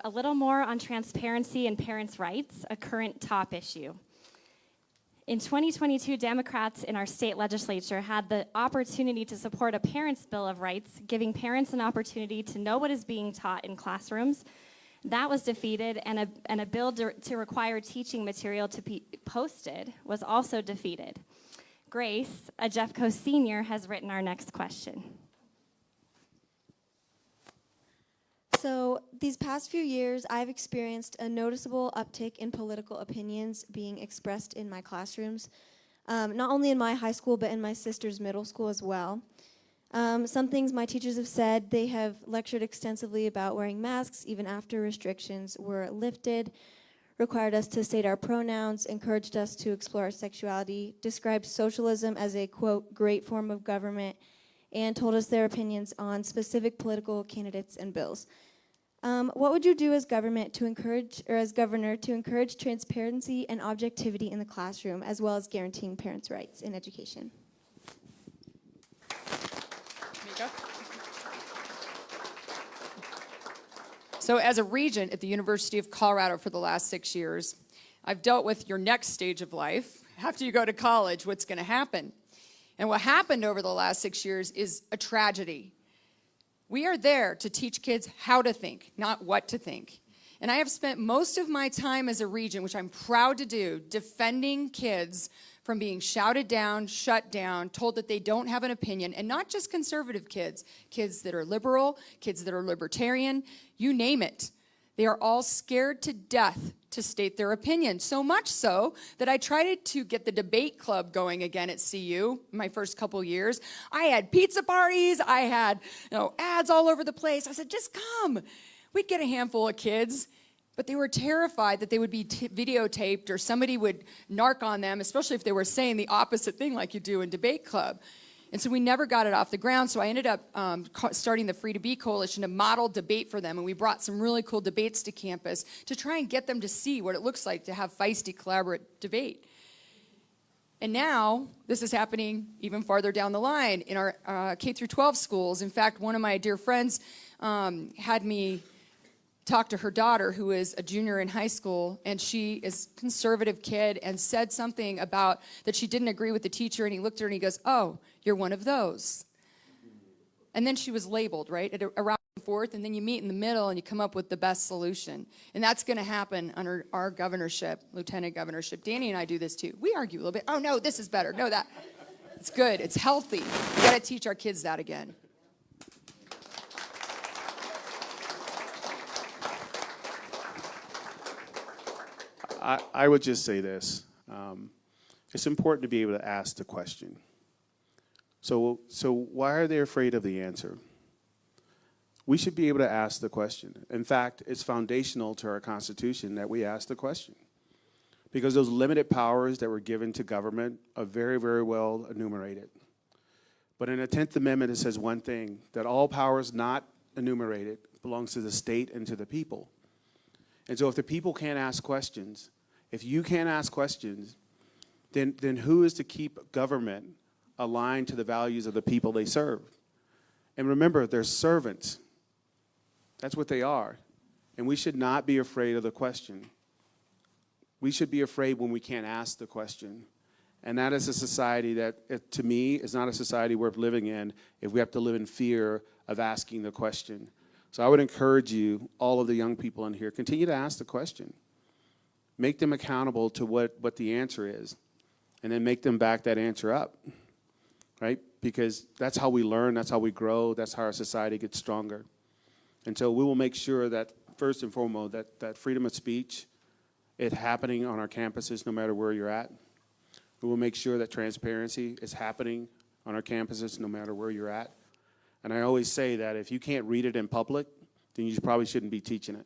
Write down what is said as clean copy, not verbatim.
A little more on transparency and parents' rights, a current top issue. In 2022, Democrats in our state legislature had the opportunity to support a Parents' Bill of Rights, giving parents an opportunity to know what is being taught in classrooms. That was defeated, and a bill to require teaching material to be posted was also defeated. Grace, a Jeffco senior, has written our next question. So these past few years, I've experienced a noticeable uptick in political opinions being expressed in my classrooms, not only in my high school, but in my sister's middle school as well. Some things my teachers have said, they have lectured extensively about wearing masks even after restrictions were lifted, required us to state our pronouns, encouraged us to explore our sexuality, described socialism as a, quote, great form of government, and told us their opinions on specific political candidates and bills. What would you do as government to encourage, or as governor, to encourage transparency and objectivity in the classroom, as well as guaranteeing parents' rights in education? Mika? So as a regent at the University of Colorado for the last 6 years, I've dealt with your next stage of life. After you go to college, what's going to happen? And what happened over the last 6 years is a tragedy. We are there to teach kids how to think, not what to think. And I have spent most of my time as a regent, which I'm proud to do, defending kids from being shouted down, shut down, told that they don't have an opinion, and not just conservative kids, kids that are liberal, kids that are libertarian, you name it. They are all scared to death to state their opinion, so much so that I tried to get the debate club going again at CU my first couple years. I had pizza parties, I had ads all over the place. I said, just come. We'd get a handful of kids, but they were terrified that they would be videotaped or somebody would narc on them, especially if they were saying the opposite thing like you do in debate club. And so we never got it off the ground, so I ended up starting the Free to Be Coalition to model debate for them, and we brought some really cool debates to campus to try and get them to see what it looks like to have feisty, collaborative debate. And now, this is happening even farther down the line in our K-12 schools. In fact, one of my dear friends had me talk to her daughter, who is a junior in high school, and she is a conservative kid, and said something about that she didn't agree with the teacher, and he looked at her and he goes, "Oh, you're one of those." And then she was labeled, right, around and forth, and then you meet in the middle and you come up with the best solution. And that's going to happen under our governorship, lieutenant governorship. Danny and I do this too. We argue a little bit. Oh, no, this is better. No, that. It's good. It's healthy. We got to teach our kids that again. I would just say this. It's important to be able to ask the question. So why are they afraid of the answer? We should be able to ask the question. In fact, it's foundational to our Constitution that we ask the question. Because those limited powers that were given to government are very, very well enumerated. But in the 10th Amendment, it says one thing, that all powers not enumerated belongs to the state and to the people. And so if the people can't ask questions, if you can't ask questions, then who is to keep government aligned to the values of the people they serve? And remember, they're servants. That's what they are. And we should not be afraid of the question. We should be afraid when we can't ask the question. And that is a society that, to me, is not a society worth living in if we have to live in fear of asking the question. So I would encourage you, all of the young people in here, continue to ask the question. Make them accountable to what the answer is, and then make them back that answer up, right? Because that's how we learn, that's how we grow, that's how our society gets stronger. And so we will make sure that, first and foremost, that freedom of speech is happening on our campuses no matter where you're at. We will make sure that transparency is happening on our campuses no matter where you're at. And I always say that if you can't read it in public, then you probably shouldn't be teaching it.